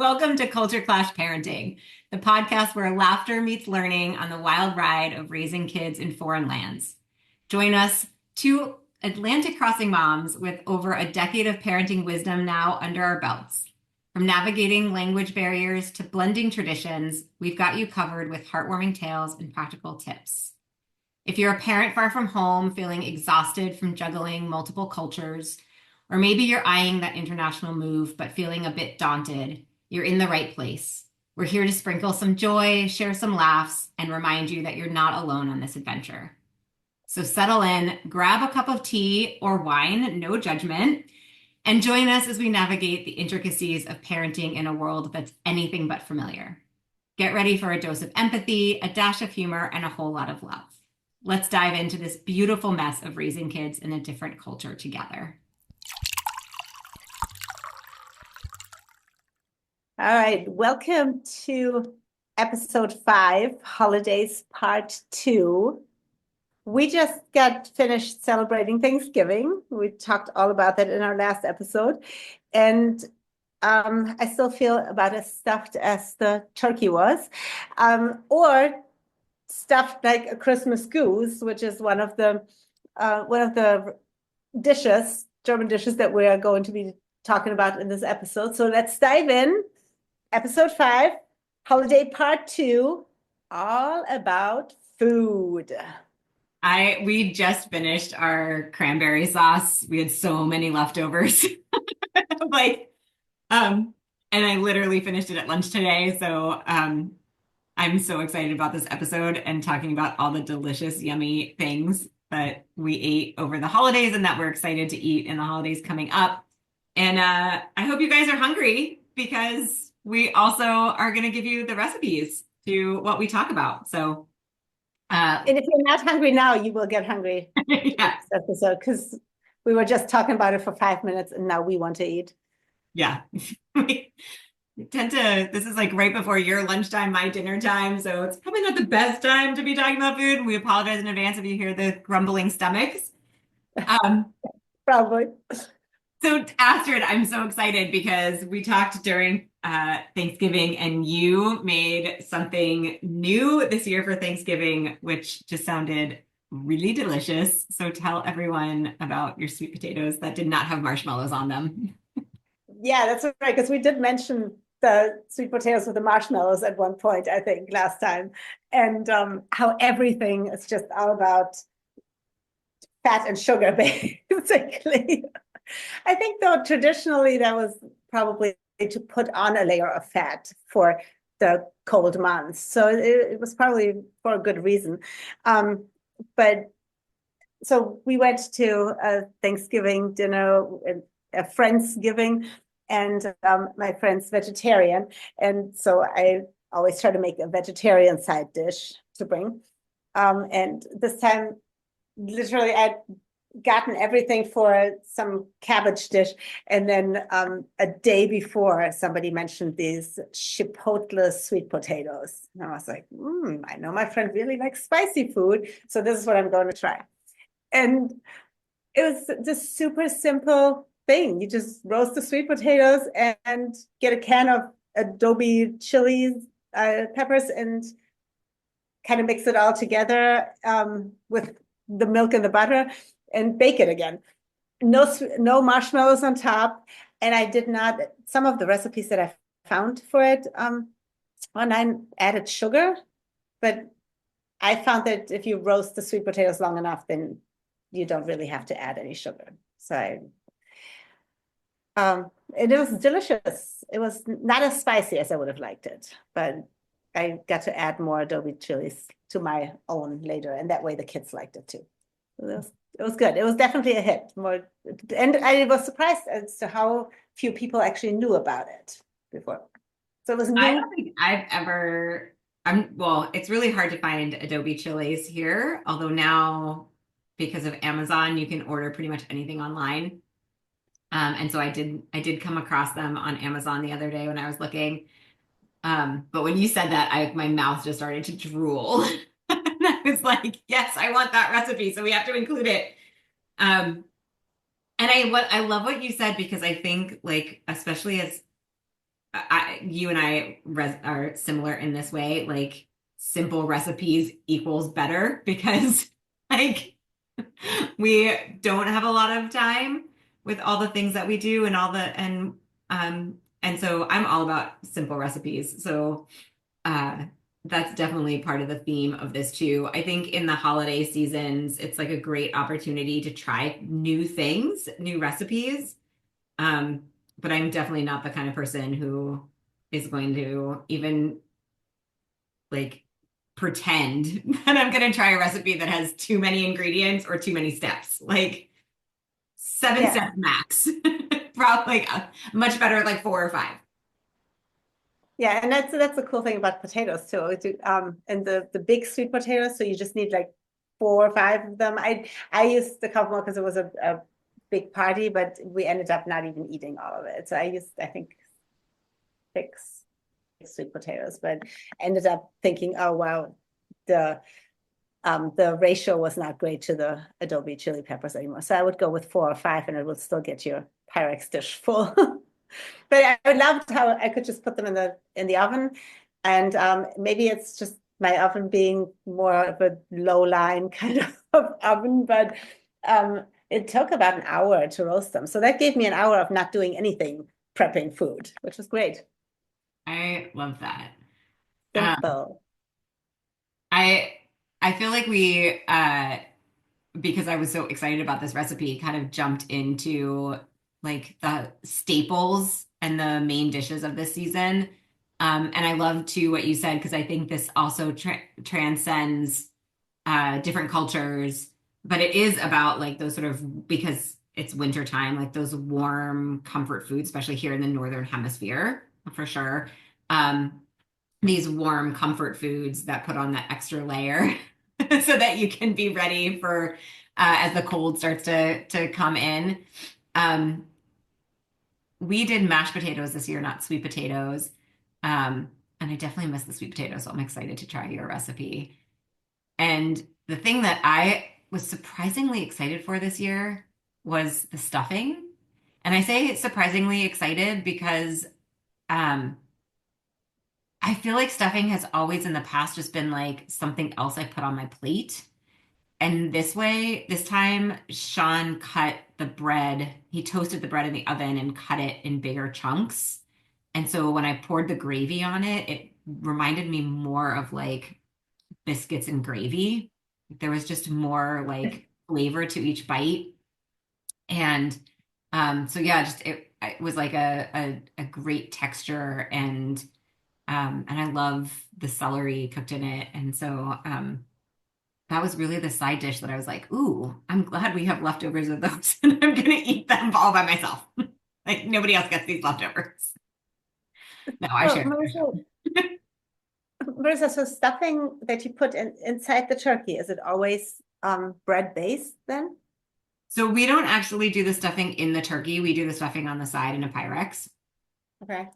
Welcome to Culture Clash Parenting, the podcast where laughter meets learning on the wild ride of raising kids in foreign lands. Join us, two Atlantic crossing moms with over a decade of parenting wisdom now under our belts. From navigating language barriers to blending traditions, we've got you covered with heartwarming tales and practical tips. If you're a parent far from home, feeling exhausted from juggling multiple cultures, or maybe you're eyeing that international move but feeling a bit daunted, you're in the right place. We're here to sprinkle some joy, share some laughs, and remind you that you're not alone on this adventure. So settle in, grab a cup of tea or wine, no judgment, and join us as we navigate the intricacies of parenting in a world that's anything but familiar. Get ready for a dose of empathy, a dash of humor, and a whole lot of love. Let's dive into this beautiful mess of raising kids in a different culture together. All right, welcome to episode 5, Holidays Part 2. We just got finished celebrating Thanksgiving. We talked all about that in our last episode. And I still feel about as stuffed as the turkey was, or stuffed like a Christmas goose, which is one of the dishes, German dishes that we are going to be talking about in this episode. So let's dive in. Episode 5, Holiday Part 2, all about food. We just finished our cranberry sauce. We had so many leftovers. And I literally finished it at lunch today. So I'm so excited about this episode and talking about all the delicious, yummy things that we ate over the holidays and that we're excited to eat in the holidays coming up. And I hope you guys are hungry because we also are going to give you the recipes to what we talk about. So, and if you're not hungry now, you will get hungry yeah. This episode because we were just talking about it for 5 minutes and now we want to eat. Yeah. This is like right before your lunchtime, my dinner time. So it's probably not the best time to be talking about food. We apologize in advance if you hear the grumbling stomachs. Probably. So Astrid, I'm so excited because we talked during Thanksgiving and you made something new this year for Thanksgiving, which just sounded really delicious. So tell everyone about your sweet potatoes that did not have marshmallows on them. Yeah, that's right, because we did mention the sweet potatoes with the marshmallows at one point, I think, last time, and how everything is just all about fat and sugar, basically. I think, though, traditionally that was probably to put on a layer of fat for the cold months. So it was probably for a good reason. But so we went to a Thanksgiving dinner, a Friendsgiving, and my friend's vegetarian. And so I always try to make a vegetarian side dish to bring. And this time, literally, I'd gotten everything for some cabbage dish. And then a day before, somebody mentioned these chipotle sweet potatoes. And I was like, I know my friend really likes spicy food. So this is what I'm going to try. And it was this super simple thing. You just roast the sweet potatoes and get a can of adobe chilies, peppers, and kind of mix it all together with the milk and the butter and bake it again. No marshmallows on top. And I did not, some of the recipes that I found for it online added sugar, but I found that if you roast the sweet potatoes long enough, then you don't really have to add any sugar. So it was delicious. It was not as spicy as I would have liked it, but I got to add more adobe chilies to my own later, and that way the kids liked it too. It was good. It was definitely a hit. And I was surprised as to how few people actually knew about it before. So it was new. I don't think I've ever. Well, it's really hard to find adobe chilies here, although now because of Amazon, you can order pretty much anything online. And so I did come across them on Amazon the other day when I was looking. But when you said that, my mouth just started to drool. And I was like, yes, I want that recipe. So we have to include it. And I love what you said because I think like, especially as you and I are similar in this way. Like simple recipes equals better because like we don't have a lot of time with all the things that we do and all the and so I'm all about simple recipes. So uh that's definitely part of the theme of this too. I think in the holiday seasons, it's like a great opportunity to try new things, new recipes. Um, but I'm definitely not the kind of person who is going to even like pretend that I'm going to try a recipe that has too many ingredients or too many steps. Like seven Yeah. steps max. Probably like much better at like four or five. Yeah, and that's the cool thing about potatoes too. And the big sweet potatoes, so you just need like 4 or 5 of them. I used a couple more because it was a big party, but we ended up not even eating all of it. So I used, I think, 6 sweet potatoes, but ended up thinking, oh wow, the the ratio was not great to the adobe chili peppers anymore. So I would go with 4 or 5, and it would still get your Pyrex dish full. But I loved how I could just put them in the oven, and maybe it's just my oven being more of a low line kind of oven, but it took about an hour to roast them. So that gave me an hour of not doing anything, prepping food, which was great. I love that. Um, Simple. I I feel like we because I was so excited about this recipe, kind of jumped into like the staples and the main dishes of this season. And I love too what you said because I think this also transcends different cultures, but it is about like those sort of because it's winter time, like those warm comfort foods, especially here in the northern hemisphere, for sure. Um, these warm comfort foods that put on that extra layer so that you can be ready for as the cold starts to come in. Um, we did mashed potatoes this year, not sweet potatoes. And I definitely miss the sweet potatoes, so I'm excited to try your recipe. And the thing that I was surprisingly excited for this year was the stuffing. And I say surprisingly excited because um, I feel like stuffing has always in the past just been like something else I put on my plate. And this time, Sean cut the bread. He toasted the bread in the oven and cut it in bigger chunks. And so when I poured the gravy on it, it reminded me more of like biscuits and gravy. There was just more like flavor to each bite. And so yeah, just it was like a great texture and I love the celery cooked in it. And so that was really the side dish that I was like, ooh, I'm glad we have leftovers of those and I'm gonna eat them all by myself. Like nobody else gets these leftovers. No, I So share. Marissa, so stuffing that you put inside the turkey, is it always bread based then? So we don't actually do the stuffing in the turkey. We do the stuffing on the side in a Pyrex. Okay.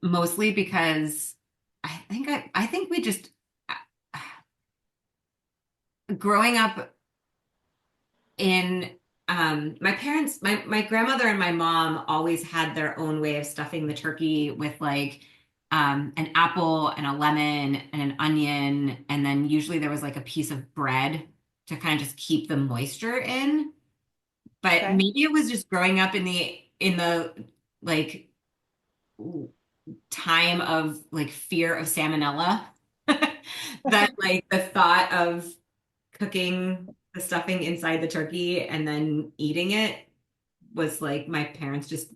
Mostly because I think we just growing up in my parents, my grandmother and my mom always had their own way of stuffing the turkey with like an apple and a lemon and an onion, and then usually there was like a piece of bread to kind of just keep the moisture in. But Okay. maybe it was just growing up in the like time of like fear of salmonella that like the thought of cooking the stuffing inside the turkey and then eating it was like my parents just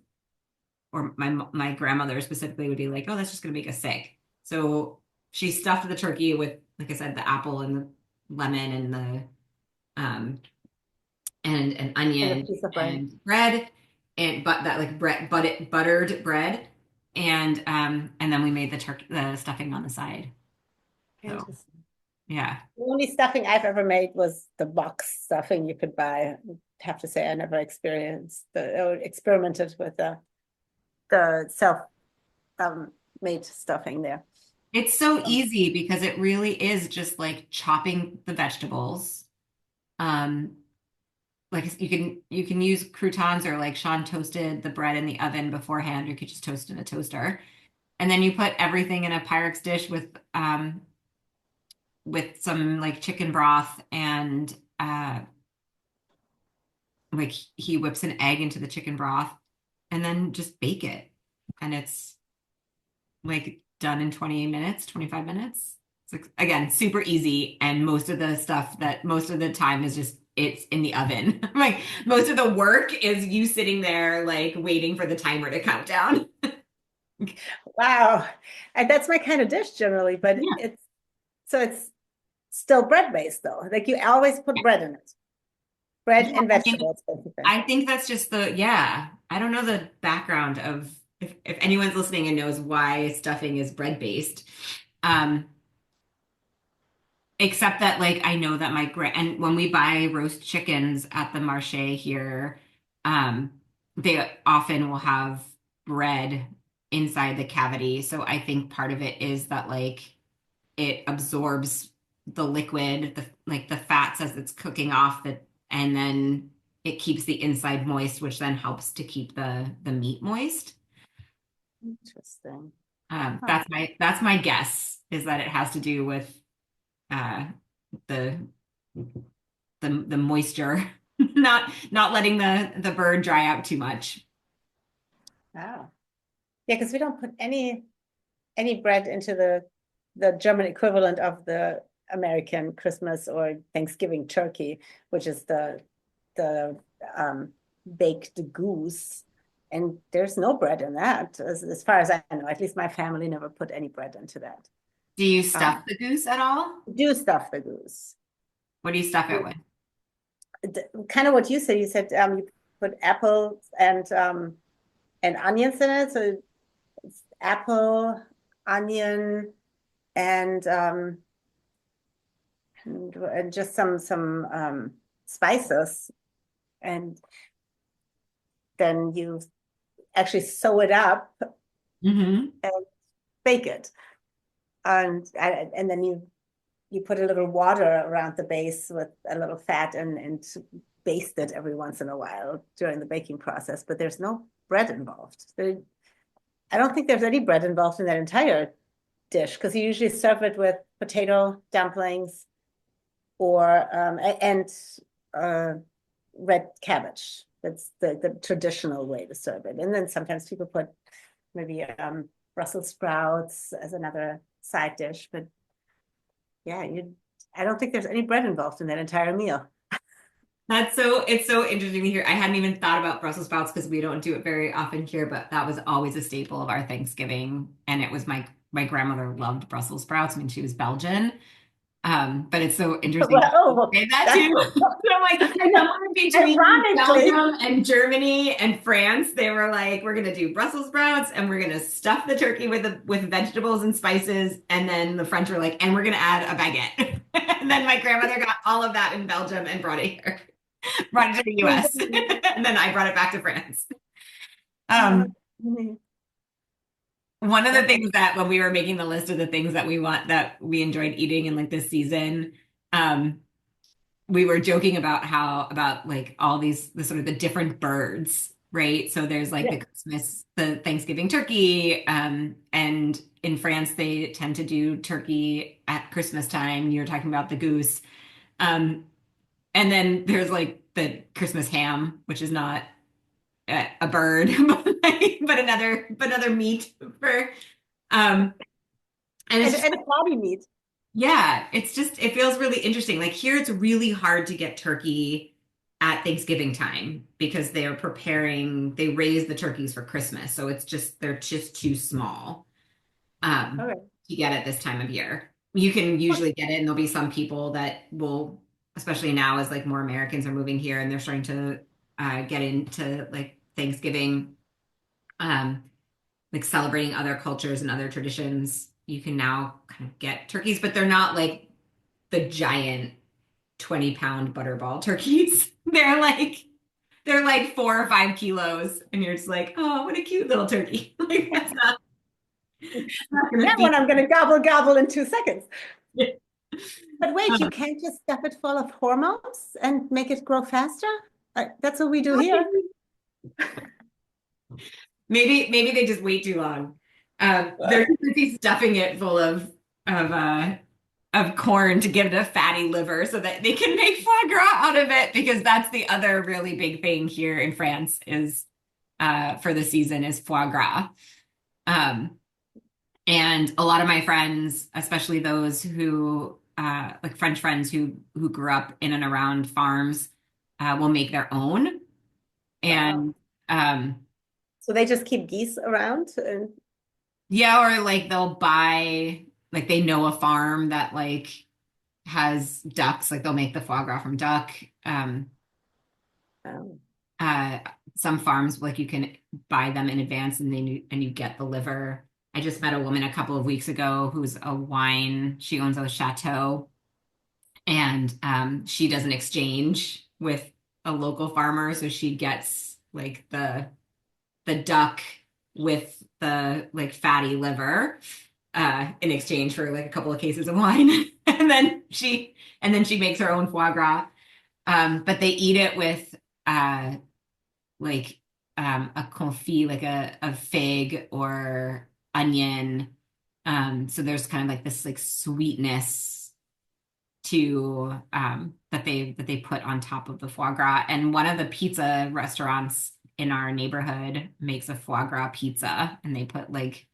or my grandmother specifically would be like, oh, that's just gonna make us sick. So she stuffed the turkey with, like I said, the apple and the lemon and the um and an And a onion piece of bread. and bread and but that like buttered bread and then we made the stuffing on the side. So Interesting. yeah. The only stuffing I've ever made was the box stuffing you could buy. I have to say I never experienced or experimented with the self made stuffing there. It's so Um, easy because it really is just like chopping the vegetables. Um, like you can use croutons or like Sean toasted the bread in the oven beforehand, or you could just toast in a toaster. And then you put everything in a Pyrex dish with some like chicken broth and like he whips an egg into the chicken broth and then just bake it. And it's like done in 20 minutes, 25 minutes. It's like, again, super easy. And most of the stuff that most of the time is just it's in the oven. Like most of the work is you sitting there like waiting for the timer to count down. Wow. And that's my kind of dish generally, but Yeah. it's still bread based though. Like you always put bread in it. Bread Yeah, and vegetables, basically. I think that's just yeah. I don't know the background of if anyone's listening and knows why stuffing is bread based. Um, Except that like I know that my grand and when we buy roast chickens at the marché here, um, they often will have bread inside the cavity. So I think part of it is that like it absorbs the liquid, the like the fats as it's cooking off the and then it keeps the inside moist, which then helps to keep the meat moist. Interesting. Huh. That's my guess is that it has to do with uh, the the moisture, not letting the bird dry out too much. Wow. Yeah, because we don't put any bread into the German equivalent of the American Christmas or Thanksgiving turkey, which is the baked goose. And there's no bread in that, as far as I know. At least my family never put any bread into that. Do you Um, stuff the goose at all? do stuff the goose. What do you stuff it with? Kind of what you said. You said you put apples and onions in it. So it's apple, onion, and and just some spices, and then you actually sew it up Hmm. and bake it, and then you put a little water around the base with a little fat and baste it every once in a while during the baking process. But there's no bread involved. I don't think there's any bread involved in that entire dish because you usually serve it with potato dumplings or and uh, red cabbage. That's the traditional way to serve it. And then sometimes people put maybe Brussels sprouts as another side dish. But yeah, I don't think there's any bread involved in that entire meal. It's so interesting to hear. I hadn't even thought about Brussels sprouts because we don't do it very often here, but that was always a staple of our Thanksgiving. And it was my grandmother loved Brussels sprouts. I mean, she was Belgian. But it's so interesting Well, to oh, say that that's too. So I'm like, somewhere between ironically. Belgium and Germany and France, they were like, we're gonna do Brussels sprouts and we're gonna stuff the turkey with vegetables and spices. And then the French were like, and we're gonna add a baguette. And then my grandmother got all of that in Belgium and brought it here, brought it to the US. And then I brought it back to France. Uh, Um, One of the that's things that when we were making the list of the things that we want that we enjoyed eating in like this season, um, we were joking about how about like all these the sort of the different birds, right? So there's like yeah. the Thanksgiving turkey, and in France they tend to do turkey at Christmas time. You're talking about the goose, and then there's like the Christmas ham, which is not a bird, but another meat for and it's just And a body meat. yeah, it's just it feels really interesting. Like here it's really hard to get turkey at Thanksgiving time because they raise the turkeys for Christmas. So they're just too small All um right. to get at this time of year. You can usually get it and there'll be some people that will, especially now as like more Americans are moving here and they're starting to get into like Thanksgiving, um, like celebrating other cultures and other traditions. You can now kind of get turkeys, but they're not like the giant 20-pound butterball turkeys. They're like 4 or 5 kilos, and you're just like, oh, what a cute little turkey. Like that's not gonna That feed. one I'm going to gobble gobble in 2 seconds. But wait, you Um, can't just stuff it full of hormones and make it grow faster? That's what we do here. maybe they just wait too long. They're too busy stuffing it full of uh of corn to give it a fatty liver so that they can make foie gras out of it because that's the other really big thing here in France is for the season is foie gras. Um, and a lot of my friends, especially those who like French friends who grew up in and around farms, will make their own. Wow. And um, So they just keep geese around and yeah, or like they'll buy like they know a farm that like has ducks, like they'll make the foie gras from duck. Um, um, uh, some farms like you can buy them in advance and then you get the liver. I just met a woman a couple of weeks ago who's a wine, she owns a chateau and she does an exchange with a local farmer. So she gets like the duck with the like fatty liver in exchange for like a couple of cases of wine. And then she makes her own foie gras. But they eat it with uh like a confit, like a fig or onion. So there's kind of like this like sweetness to that they put on top of the foie gras. And one of the pizza restaurants in our neighborhood makes a foie gras pizza, and they put like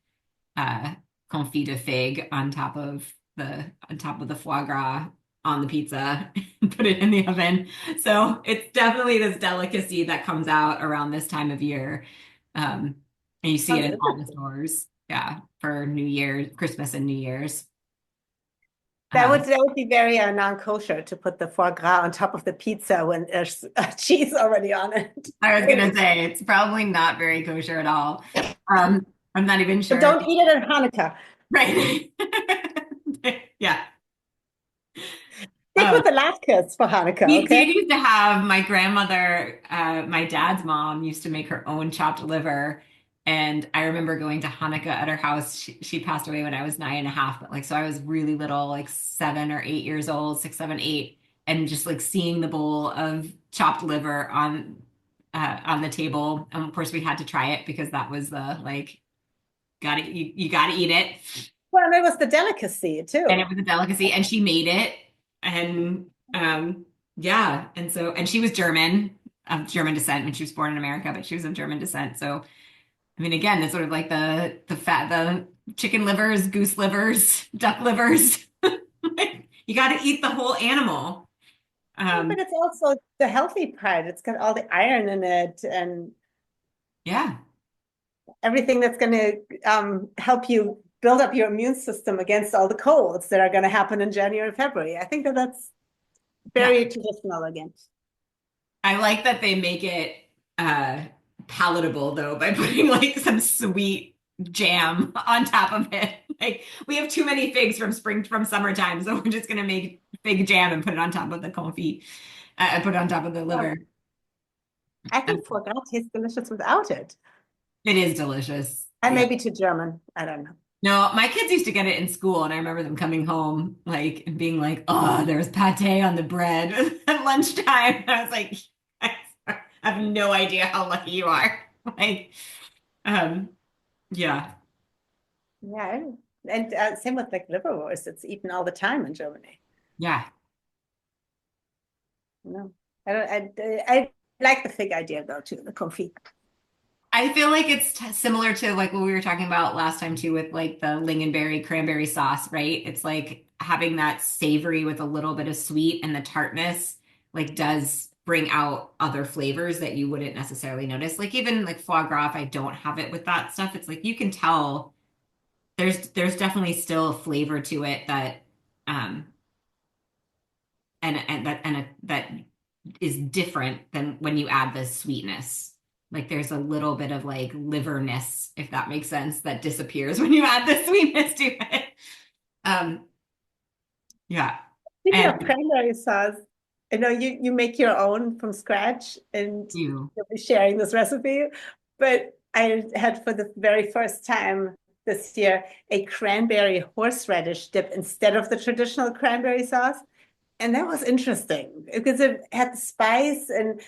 uh confit de fig on top of the foie gras on the pizza and put it in the oven. So it's definitely this delicacy that comes out around this time of year. Um, and you see it sounds in all the interesting. stores, yeah, for New Year's, Christmas and New Year's. That Um, would be very non-kosher to put the foie gras on top of the pizza when there's cheese already on it. I was gonna say it's probably not very kosher at all. I'm not even But sure. don't eat it at Hanukkah. Right. Yeah. Stick with the latkes for Hanukkah, We okay? did used to have my grandmother, my dad's mom used to make her own chopped liver. And I remember going to Hanukkah at her house. She passed away when I was 9.5, but like, so I was really little, like 7 or 8 years old, 6, 7, 8, and just like seeing the bowl of chopped liver on the table. And of course we had to try it because that was the like, you gotta eat it. Well, and it was the delicacy And it too. was a delicacy and she made it and yeah and she was German of German descent when she was born in America but she was of German descent so I mean again it's sort of like the chicken livers, goose livers, duck livers. You got to eat the whole animal. Yeah, um but it's also the healthy part. It's got all the iron in it and yeah, everything that's going to help you build up your immune system against all the colds that are going to happen in January, February. I think that that's yeah, very traditional again. I like that they make it uh palatable though by putting like some sweet jam on top of it. Like we have too many figs from summertime, so we're just gonna make fig jam and put it on top of the confit and put it on top of the Well, liver. I Um, think foie gras tastes delicious without it. it is delicious. I Yeah. may be too German. I don't know. No, my kids used to get it in school, and I remember them coming home like and being like, "Oh, there's pate on the bread at lunchtime." And I was like, "I have no idea how lucky you are." Like, um, yeah, Yeah, and same with like liverwurst. It's eaten all the time in Germany. yeah. No, I don't. I like the fig idea though too. The confit. I feel like it's similar to like what we were talking about last time too with like the lingonberry cranberry sauce, right? It's like having that savory with a little bit of sweet and the tartness like does bring out other flavors that you wouldn't necessarily notice. Like even like foie gras, if I don't have it with that stuff, it's like you can tell there's definitely still a flavor to it that um that is different than when you add the sweetness. Like there's a little bit of like liverness, if that makes sense, that disappears when you add the sweetness to it. Um, yeah. Speaking And of cranberry sauce, I know you make your own from scratch, and you, you'll be sharing this recipe. But I had for the very first time this year a cranberry horseradish dip instead of the traditional cranberry sauce. And that was interesting because it had the spice and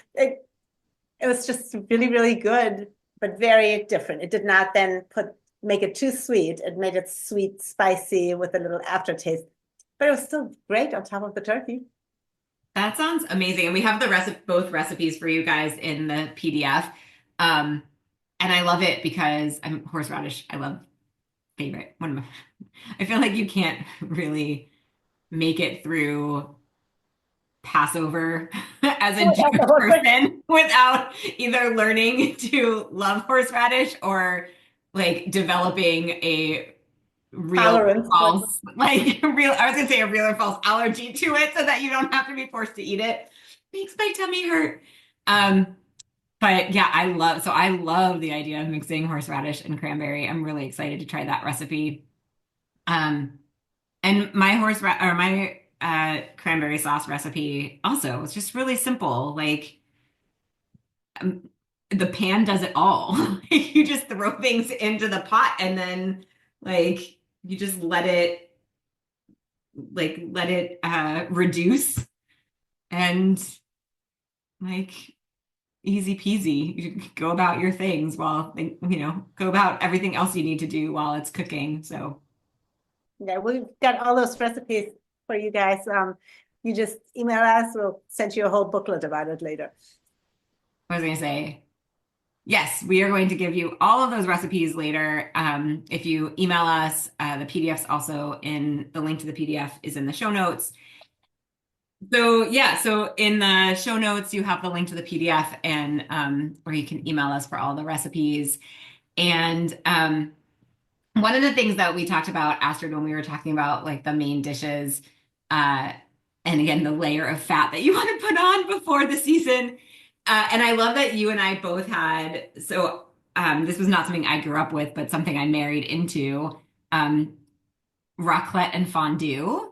it was just really, really good, but very different. It did not then put make it too sweet. It made it sweet, spicy with a little aftertaste, but it was still great on top of the turkey. That sounds amazing. And we have the both recipes for you guys in the PDF. Um, and I love it because I'm horseradish. I love favorite. One of my, I feel like you can't really make it through Passover as a Jewish person without either learning to love horseradish or like developing a real or Tolerance. false, like real, I was gonna say a real or false allergy to it so that you don't have to be forced to eat it. Makes my tummy hurt. Um, but yeah, I love the idea of mixing horseradish and cranberry. I'm really excited to try that recipe. Um, and my my cranberry sauce recipe also was just really simple. Like um, the pan does it all. You just throw things into the pot and then like you just let it reduce and like easy peasy. You go about your things while go about everything else you need to do while it's cooking. So Yeah, we've got all those recipes for you guys. You just email us, we'll send you a whole booklet about it later. I was gonna say, yes, we are going to give you all of those recipes later. If you email us, the PDF's also in the link to the PDF is in the show notes. So yeah, so in the show notes you have the link to the PDF and or you can email us for all the recipes. And one of the things that we talked about, Astrid, when we were talking about like the main dishes, uh, and again the layer of fat that you want to put on before the season. And I love that you and I both had, so this was not something I grew up with, but something I married into, um, raclette and fondue.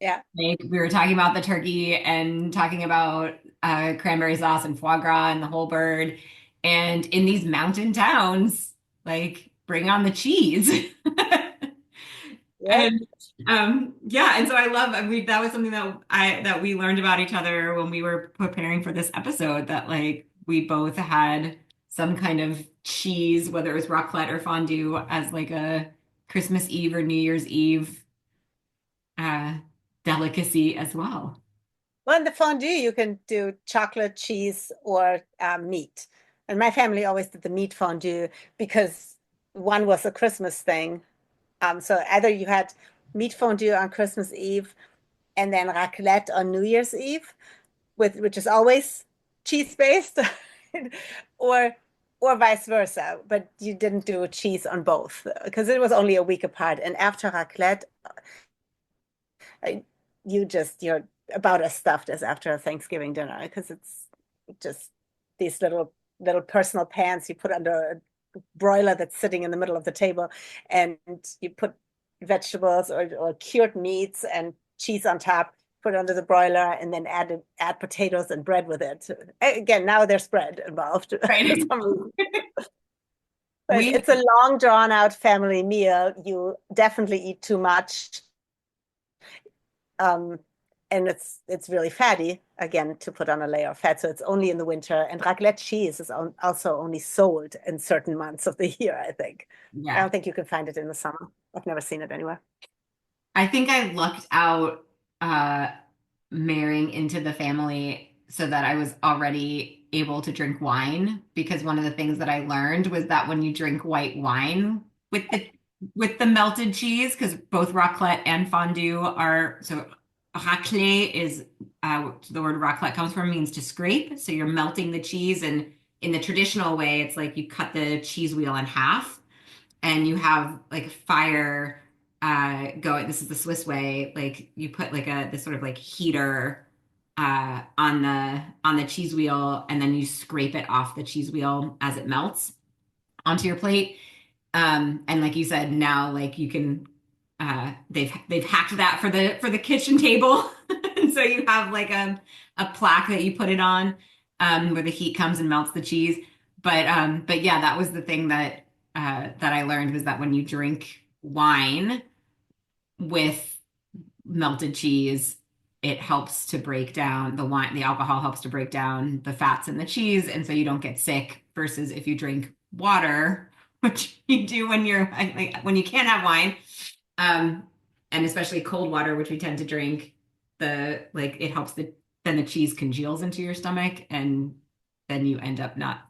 Yeah. Like we were talking about the turkey and talking about cranberry sauce and foie gras and the whole bird. And in these mountain towns, like bring on the cheese. Yep. And yeah, and so I love that was something that we learned about each other when we were preparing for this episode that like we both had some kind of cheese, whether it was raclette or fondue, as like a Christmas Eve or New Year's Eve uh delicacy as well. Well, in the fondue, you can do chocolate, cheese, or meat. And my family always did the meat fondue because one was a Christmas thing. So either you had meat fondue on Christmas Eve and then raclette on New Year's Eve, which is always cheese based, or or vice versa. But you didn't do cheese on both because it was only a week apart. And after raclette, I, you're about as stuffed as after a Thanksgiving dinner because it's just these little personal pans you put under a broiler that's sitting in the middle of the table, and you put vegetables or cured meats and cheese on top, put it under the broiler, and then add potatoes and bread with it. Again, now there's bread involved. Right. But We it's a long drawn out family meal. You definitely eat too much. Um, and it's really fatty again to put on a layer of fat. So it's only in the winter. And raclette cheese is also only sold in certain months of the year, I think. I yeah. don't think you can find it in the summer. I've never seen it anywhere. I think I lucked out uh marrying into the family so that I was already able to drink wine because one of the things that I learned was that when you drink white wine with the melted cheese, because both raclette and fondue are so raclette is the word raclette comes from means to scrape. So you're melting the cheese and in the traditional way, it's like you cut the cheese wheel in half and you have like fire going. This is the Swiss way. Like you put like this sort of like heater on the cheese wheel, and then you scrape it off the cheese wheel as it melts onto your plate. And like you said, now like you can they've hacked that for the kitchen table. And so you have like a plaque that you put it on where the heat comes and melts the cheese. But yeah, that was the thing that I learned was that when you drink wine with melted cheese, it helps to break down the alcohol helps to break down the fats in the cheese, and so you don't get sick versus if you drink water which you do when you're like when you can't have wine, um, and especially cold water, which we tend to drink. The like it helps then the cheese congeals into your stomach, and then you end up not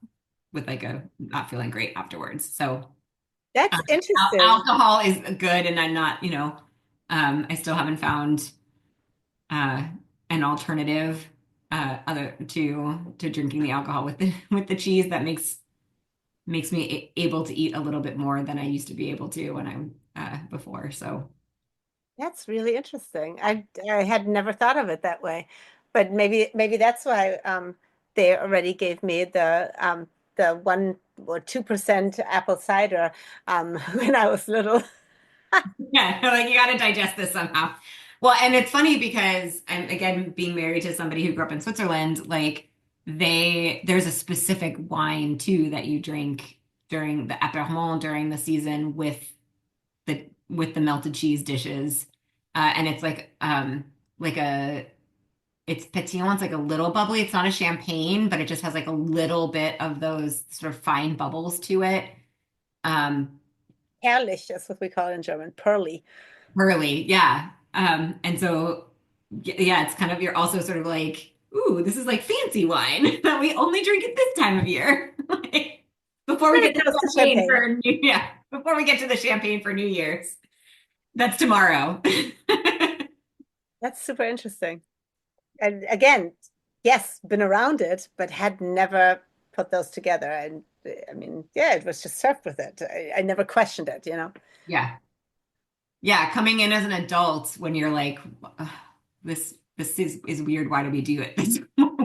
with like a not feeling great afterwards. So That's interesting. alcohol is good, and I'm not, I still haven't found uh, an alternative other to drinking the alcohol with the with the cheese that makes me able to eat a little bit more than I used to be able to when I'm before. So That's really interesting. I had never thought of it that way, but maybe that's why they already gave me the 1 or 2% apple cider when I was little. yeah, like you got to digest this somehow. Well, and it's funny because I'm again being married to somebody who grew up in Switzerland, like there's a specific wine too that you drink during the apéro during the season with the melted cheese dishes. And it's like a it's pétillant, it's like a little bubbly. It's not a champagne, but it just has like a little bit of those sort of fine bubbles to it. Um, Herrlich, that's what we call it in German, pearly. Pearly, yeah. And so, yeah, it's kind of, you're also sort of like, ooh, this is like fancy wine that we only drink at this time of year. Like, before we Pretty get to close to champagne champagne. for yeah, before we get to the champagne for New Year's. That's tomorrow. That's super interesting. And again, yes, been around it, but had never put those together. And I mean, yeah, it was just served with it. I never questioned it, you know. Yeah. Yeah, coming in as an adult when you're like, "Ugh, this is weird. Why do we do it? This,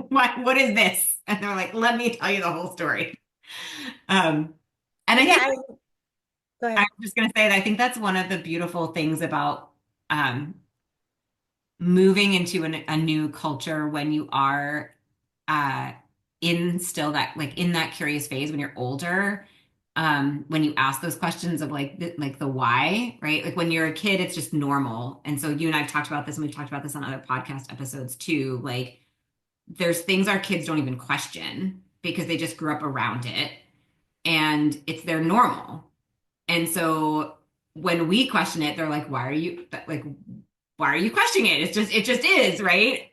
what is this?" And they're like, "Let me tell you the whole story." Um, and I Yeah, think go I'm ahead. just going to say that I think that's one of the beautiful things about um, moving into a new culture when you are uh, in still that like in that curious phase when you're older. When you ask those questions of like the why, right? Like when you're a kid, it's just normal. And so you and I've talked about this, and we've talked about this on other podcast episodes too. Like there's things our kids don't even question because they just grew up around it, and it's their normal. And so when we question it, they're like, why are you questioning it? It just is, right?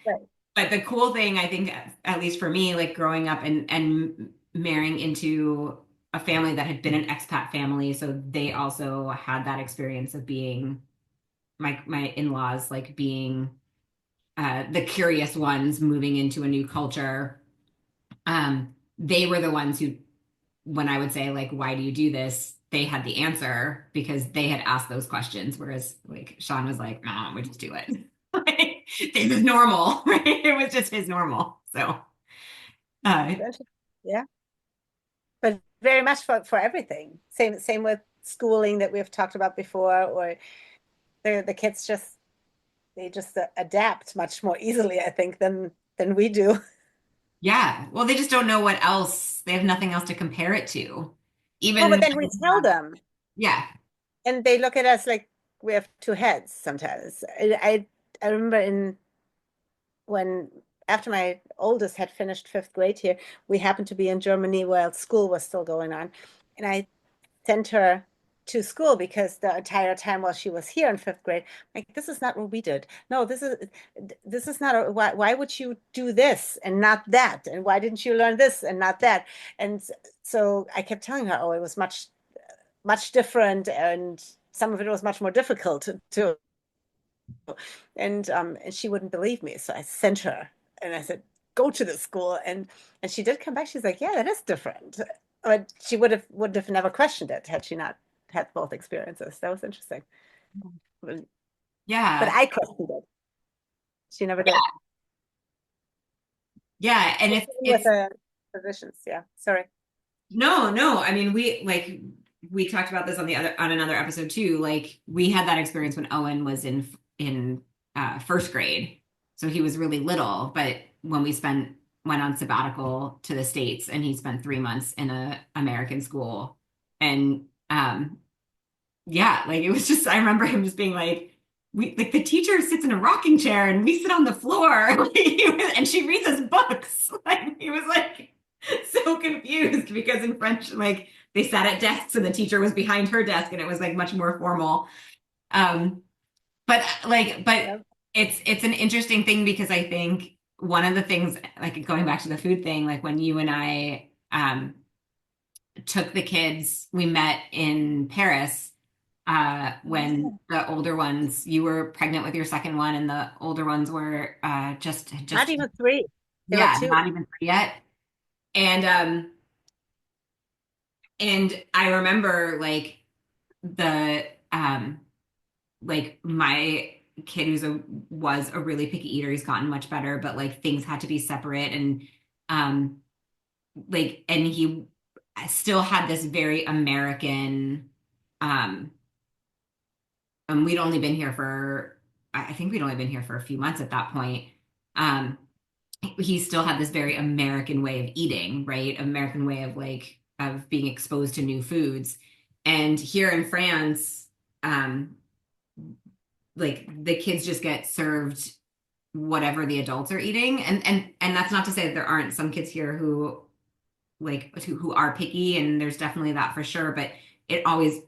Right. But the cool thing, I think, at least for me, like growing up and marrying into a family that had been an expat family, so they also had that experience of being my in-laws, like being the curious ones moving into a new culture. They were the ones who when I would say like, why do you do this? They had the answer because they had asked those questions. Whereas like Sean was like, no, we just do it. Like, this is normal, right? It was just his normal. So, uh, Yeah, but very much for everything. Same with schooling that we've talked about before, or the kids just they just adapt much more easily, I think, than we do. yeah. Well, they just don't know what else. They have nothing else to compare it to. Oh, but Even, then we tell them, yeah, and they look at us like we have two heads sometimes. I remember in when after my oldest had finished fifth grade here, we happened to be in Germany while school was still going on, and I sent her to school because the entire time while she was here in fifth grade, like this is not what we did. No, this is not why would you do this and not that? And why didn't you learn this and not that? And so I kept telling her, oh, it was much different, and some of it was much more difficult to and she wouldn't believe me. So I sent her and I said, go to the school. And she did come back. She's like, yeah, that is different. But she would have never questioned it had she not had both experiences. That was interesting. But yeah, I questioned it. She never did. yeah. And With it's the physicians, yeah. Sorry. no, no. I mean, we talked about this on another episode too. Like we had that experience when Owen was in first grade, so he was really little. But when we went on sabbatical to the States, and he spent 3 months in a American school, and yeah, like it was just I remember him just being like. We like the teacher sits in a rocking chair and we sit on the floor like, and she reads us books. Like he was like so confused because in French, like they sat at desks and the teacher was behind her desk and it was like much more formal. Um, but Yeah. it's an interesting thing because I think one of the things, like going back to the food thing, like when you and I took the kids, we met in Paris when the older ones, you were pregnant with your second one, and the older ones were Not even three. They were yeah, two. not even three yet. And and I remember the like my kid was a really picky eater. He's gotten much better, but like things had to be separate and um and he still had this very American um we'd only been here for I think we'd only been here for a few months at that point. Um he still had this very American way of eating, right? American way of of being exposed to new foods. And here in France, um, like the kids just get served whatever the adults are eating. And that's not to say that there aren't some kids here who are picky, and there's definitely that for sure. But it always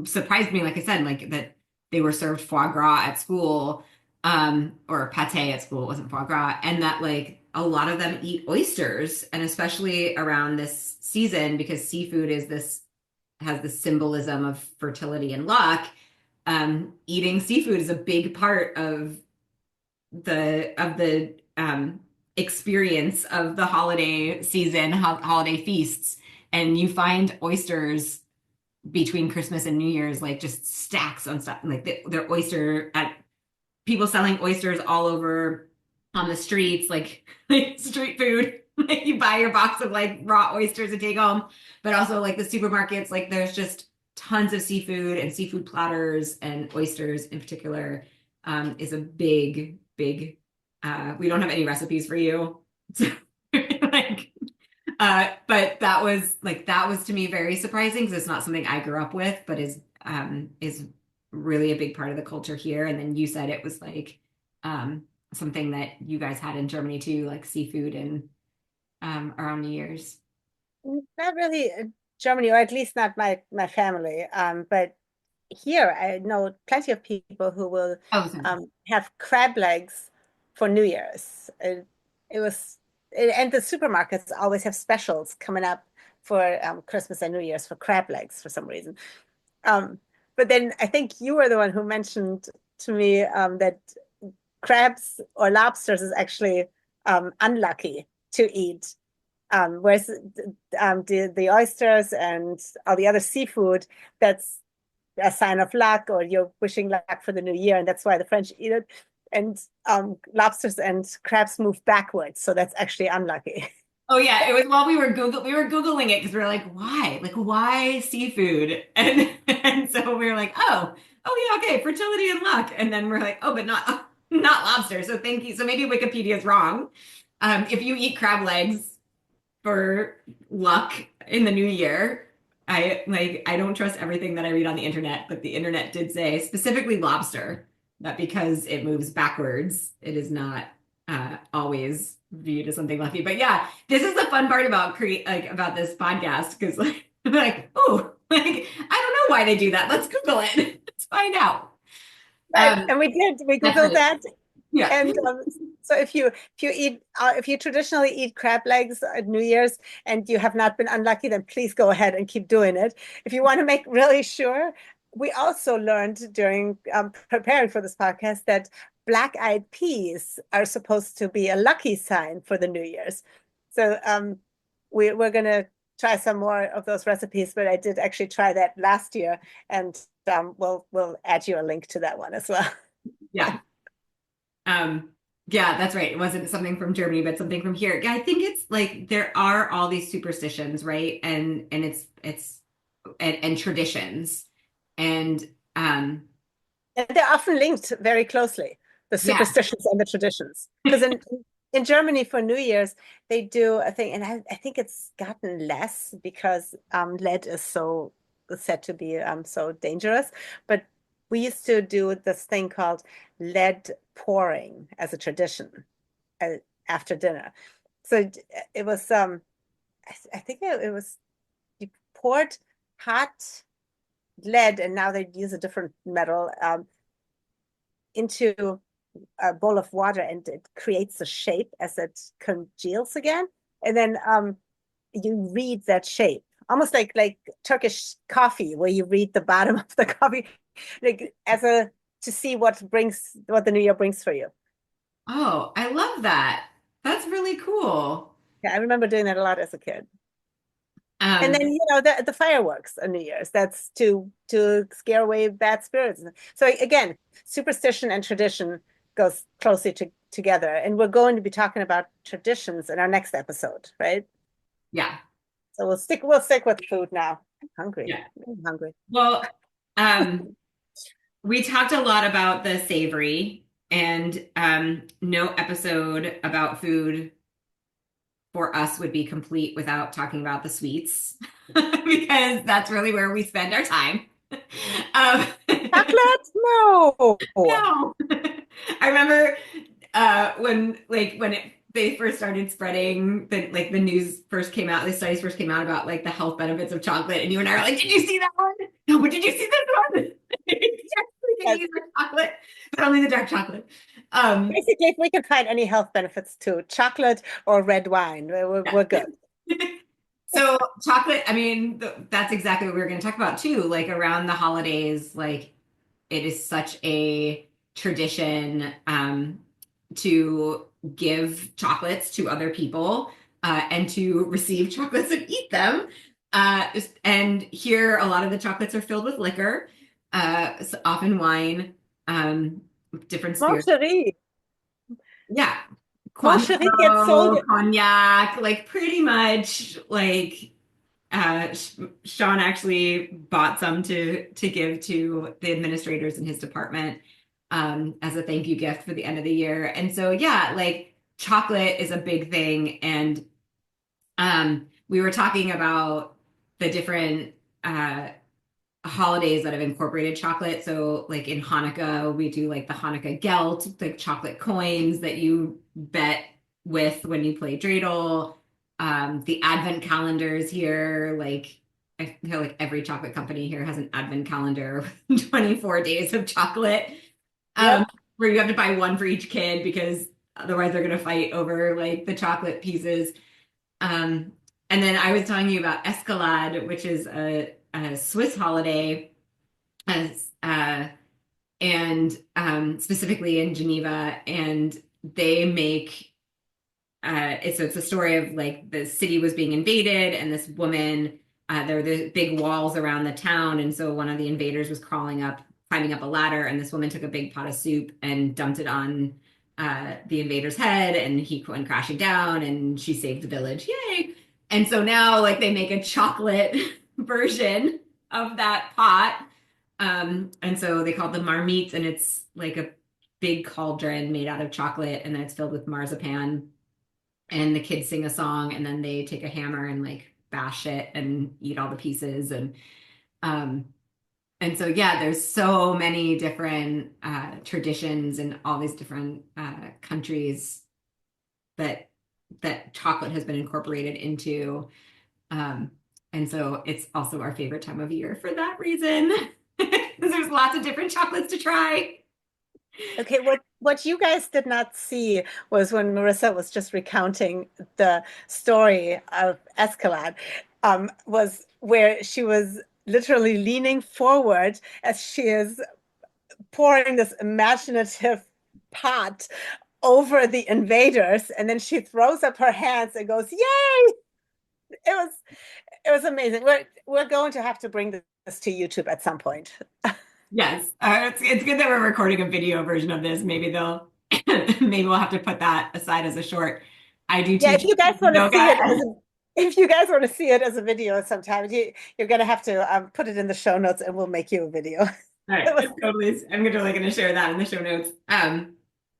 surprised me, like I said, like that they were served foie gras at school, or pate at school. It wasn't foie gras, and that like a lot of them eat oysters, and especially around this season because seafood is this has this symbolism of fertility and luck. Eating seafood is a big part of the experience of the holiday season, holiday feasts, and you find oysters between Christmas and New Year's, like just stacks on stuff. Like they're oyster at people selling oysters all over on the streets, like street food. Like you buy your box of like raw oysters to take home, but also like the supermarkets, like there's just tons of seafood and seafood platters and oysters in particular is a big, big. We don't have any recipes for you, so, like but that was to me very surprising because it's not something I grew up with, but is really a big part of the culture here. And then you said it was like something that you guys had in Germany too, like seafood and around New Year's. Not really Germany, or at least not my family. But here I know plenty of people who will Oh, sorry. have crab legs for New Year's. It was, and the supermarkets always have specials coming up for Christmas and New Year's for crab legs for some reason. Um, but then I think you were the one who mentioned to me that crabs or lobsters is actually unlucky to eat. Whereas the oysters and all the other seafood, that's a sign of luck, or you're wishing luck for the new year, and that's why the French eat it. And lobsters and crabs move backwards, so that's actually unlucky. Oh yeah, it was while we were Googling it because we were like, why? Like why seafood? And so we were like, oh yeah, okay, fertility and luck. And then we're like, oh, but not lobster. So thank you. So maybe Wikipedia is wrong. If you eat crab legs for luck in the new year, I don't trust everything that I read on the internet, but the internet did say specifically lobster, that because it moves backwards, it is not always viewed as something lucky. But yeah, this is the fun part about about this podcast because like oh like I don't know why they do that. Let's Google it. Let's find out. Right, and we Googled Definitely. that. Yeah. And so if you traditionally eat crab legs at New Year's and you have not been unlucky, then please go ahead and keep doing it. If you want to make really sure, we also learned during preparing for this podcast that black-eyed peas are supposed to be a lucky sign for the New Year's. So we're gonna try some more of those recipes, but I did actually try that last year, and we'll add you a link to that one as well. Yeah. Um, yeah, that's right. It wasn't something from Germany, but something from here. Yeah, I think it's like there are all these superstitions, right? And it's and traditions. And And they're often linked very closely, the yeah. superstitions and the traditions. Because in Germany for New Year's, they do a thing, and I think it's gotten less because lead is so said to be so dangerous. But we used to do this thing called lead pouring as a tradition uh, after dinner. So it was I think it was you poured hot lead, and now they use a different metal, into a bowl of water, and it creates a shape as it congeals again. And then you read that shape, almost like Turkish coffee, where you read the bottom of the coffee, like as a to see what the new year brings for you. Oh, I love that. That's really cool. Yeah, I remember doing that a lot as a kid. And then Um, the fireworks on New Year's. That's to scare away bad spirits. So again, superstition and tradition goes closely together. And we're going to be talking about traditions in our next episode, right? yeah, So we'll stick with food now. I'm hungry. yeah. I'm hungry. Well, we talked a lot about the savory, and no episode about food for us would be complete without talking about the sweets, because that's really where we spend our time. Um, Chocolate? No. no, I remember when they first started spreading, the news first came out, the studies first came out about like the health benefits of chocolate, and you and I were like, "Did you see that one? No, but did you see this one? Yes, we can Yes. use the chocolate, but only the dark chocolate." Um, Basically, if we can find any health benefits to chocolate or red wine, we're yeah. good. So chocolate, I mean, that's exactly what we were going to talk about too. Like around the holidays, like it is such a tradition to give chocolates to other people and to receive chocolates and eat them. And here, a lot of the chocolates are filled with liquor, often wine, um, different spirits. Moncherie. Yeah, Moncherie gets sold. Cointreau, cognac, like pretty much like Sean actually bought some to give to the administrators in his department as a thank you gift for the end of the year. And so, yeah, like chocolate is a big thing. And we were talking about the different holidays that have incorporated chocolate. So, like in Hanukkah, we do like the Hanukkah gelt, the chocolate coins that you bet with when you play dreidel. The advent calendars here, like I feel like every chocolate company here has an advent calendar with 24 days of chocolate, um, Yep. where you have to buy one for each kid because otherwise they're going to fight over like the chocolate pieces. Um, and then I was telling you about Escalade, which is a Swiss holiday, as and specifically in Geneva, and they make it's a story of like the city was being invaded, and this woman. There were the big walls around the town, and so one of the invaders was climbing up a ladder, and this woman took a big pot of soup and dumped it on the invader's head, and he went crashing down, and she saved the village. Yay! And so now, like, they make a chocolate version of that pot. And so they call it the marmite, and it's like a big cauldron made out of chocolate, and then it's filled with marzipan. And the kids sing a song, and then they take a hammer and like bash it and eat all the pieces. Um, and so, yeah, there's so many different traditions in all these different countries that chocolate has been incorporated into. Um, and so it's also our favorite time of year for that reason. Because there's lots of different chocolates to try. Okay, what you guys did not see was when Marissa was just recounting the story of Escalade, was where she was literally leaning forward as she is pouring this imaginative pot over the invaders, and then she throws up her hands and goes, "Yay!" It was it was amazing. We're going to have to bring this to YouTube at some point. Yes, it's good that we're recording a video version of this. Maybe they'll maybe we'll have to put that aside as a short. I do Yeah, teach yoga. if you guys want to see it as a video sometime, you're gonna have to put it in the show notes, and we'll make you a video. All right, It was I'm totally going to share that in the show notes.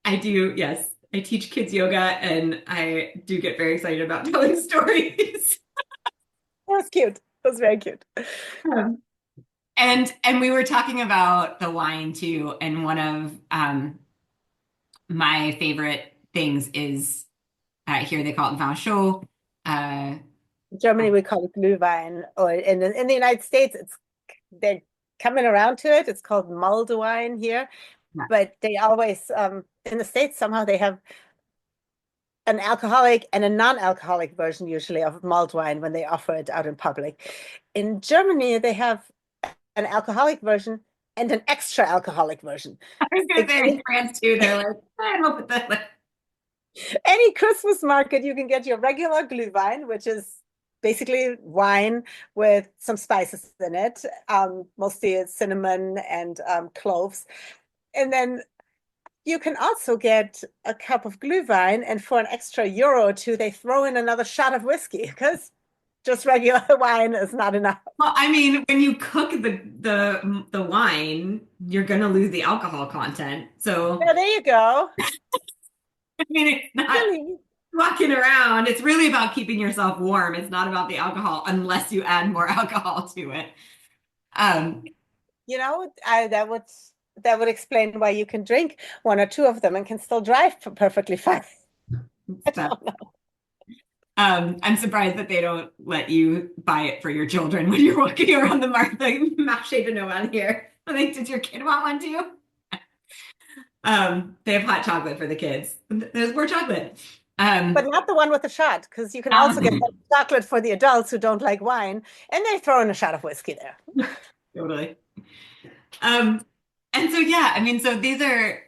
I do, yes, I teach kids yoga, and I do get very excited about telling stories. it was cute. It was very cute. Um, and we were talking about the wine too, and one of my favorite things is here they call it vin chaud, uh, In Germany, we call it Glühwein, or in the United States, they're coming around to it. It's called mulled wine here, Yeah. but they always in the States somehow they have an alcoholic and a non-alcoholic version usually of mulled wine when they offer it out in public. In Germany, they have an alcoholic version and an extra alcoholic version. I was gonna Like say in France too, they're like, I don't know what that. any Christmas market, you can get your regular Glühwein, which is basically wine with some spices in it, mostly it's cinnamon and cloves. And then you can also get a cup of Glühwein, and for an extra euro or two, they throw in another shot of whiskey because just regular wine is not enough. Well, I mean, when you cook the wine, you're gonna lose the alcohol content. So, Yeah, there you go. I mean, it's not Really, walking around. It's really about keeping yourself warm. It's not about the alcohol unless you add more alcohol to it. Um, that would explain why you can drink one or two of them and can still drive perfectly fine. I so, don't know. I'm surprised that they don't let you buy it for your children when you're walking around the market, like marché de Noël here. I think, did your kid want one too? They have hot chocolate for the kids. There's more chocolate. But Um, not the one with the shot, because you can also get um, chocolate for the adults who don't like wine, and they throw in a shot of whiskey there. totally. Um, and so yeah, I mean, so these are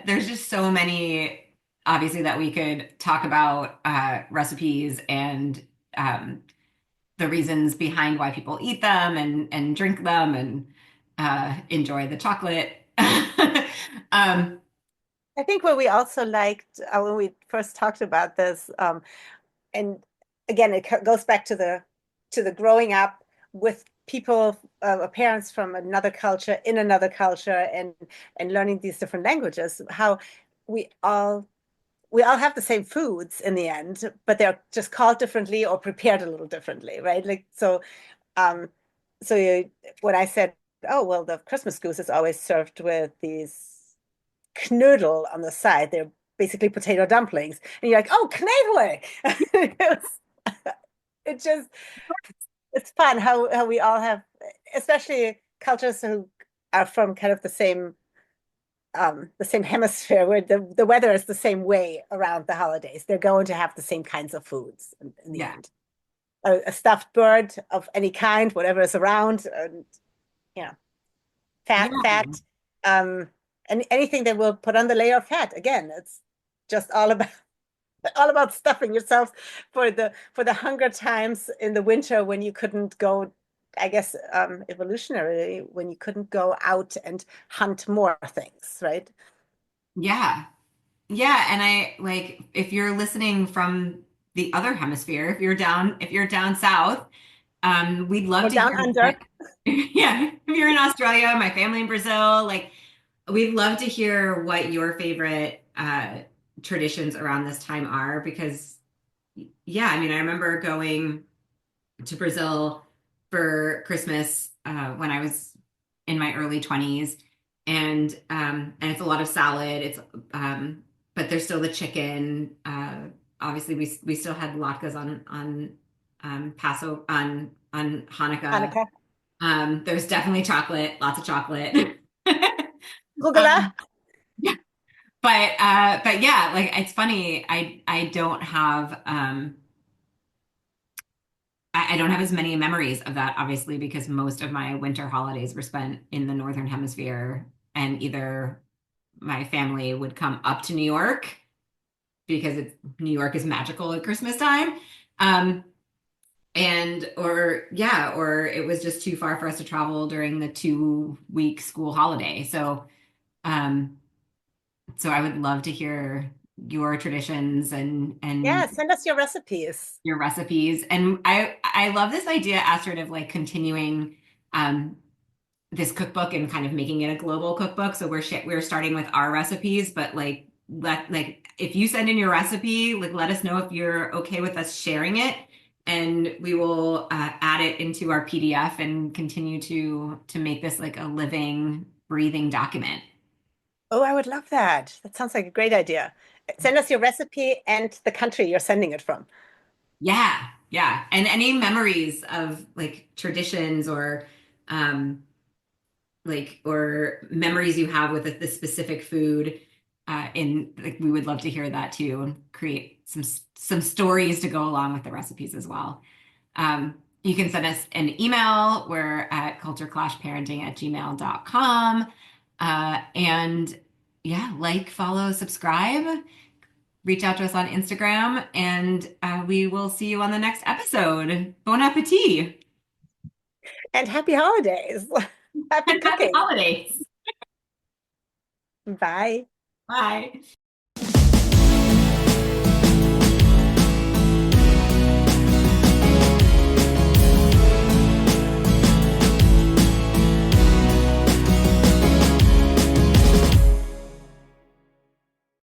there's just so many obviously that we could talk about recipes and the reasons behind why people eat them and drink them and enjoy the chocolate. um, I think what we also liked when we first talked about this, and again, it goes back to the growing up with people, parents from another culture in another culture, and learning these different languages. How we all we all have the same foods in the end, but they're just called differently or prepared a little differently, right? Like so, um, so when I said, "Oh, well, the Christmas goose is always served with these knödel on the side," they're basically potato dumplings, and you're like, "Oh, knödel!" It just it's fun how we all have, especially cultures who are from kind of the same hemisphere where the weather is the same way around the holidays. They're going to have the same kinds of foods in the yeah, end. A stuffed bird of any kind, whatever is around, and you know, yeah, fat, um, and anything that will put on the layer of fat. Again, it's just all about stuffing yourself for the hunger times in the winter when you couldn't go, I guess, evolutionarily, when you couldn't go out and hunt more things, right? yeah. Yeah, and I like if you're listening from the other hemisphere, if you're down south, we'd love Or to down hear under. what, yeah, if you're in Australia, my family in Brazil, like we'd love to hear what your favorite traditions around this time are because yeah, I mean, I remember going to Brazil for Christmas when I was in my early 20s, and it's a lot of salad. It's but there's still the chicken. Obviously, we still had latkes on Passover on Hanukkah. Hanukkah. There's definitely chocolate, lots of chocolate. Rugula. um, yeah, but yeah, like it's funny. I don't have I don't have as many memories of that, obviously, because most of my winter holidays were spent in the Northern Hemisphere, and either my family would come up to New York because New York is magical at Christmas time, um, and or yeah, or it was just too far for us to travel during the 2 week school holiday. Um, so I would love to hear your traditions Yeah, and send us your recipes. your recipes. And I love this idea, Astrid, of like continuing um this cookbook and kind of making it a global cookbook. So we're starting with our recipes, but like if you send in your recipe, like let us know if you're okay with us sharing it, and we will add it into our PDF and continue to make this like a living, breathing document. Oh, I would love that. That sounds like a great idea. Send us your recipe and the country you're sending it from. Yeah. Yeah. And any memories of like traditions or um or memories you have with the specific food in like we would love to hear that too and create some stories to go along with the recipes as well. You can send us an email. We're at cultureclashparenting@gmail.com. And yeah, like, follow, subscribe, reach out to us on Instagram, and we will see you on the next episode. Bon appetit And happy holidays. Happy and happy cooking. holidays. Bye. Bye.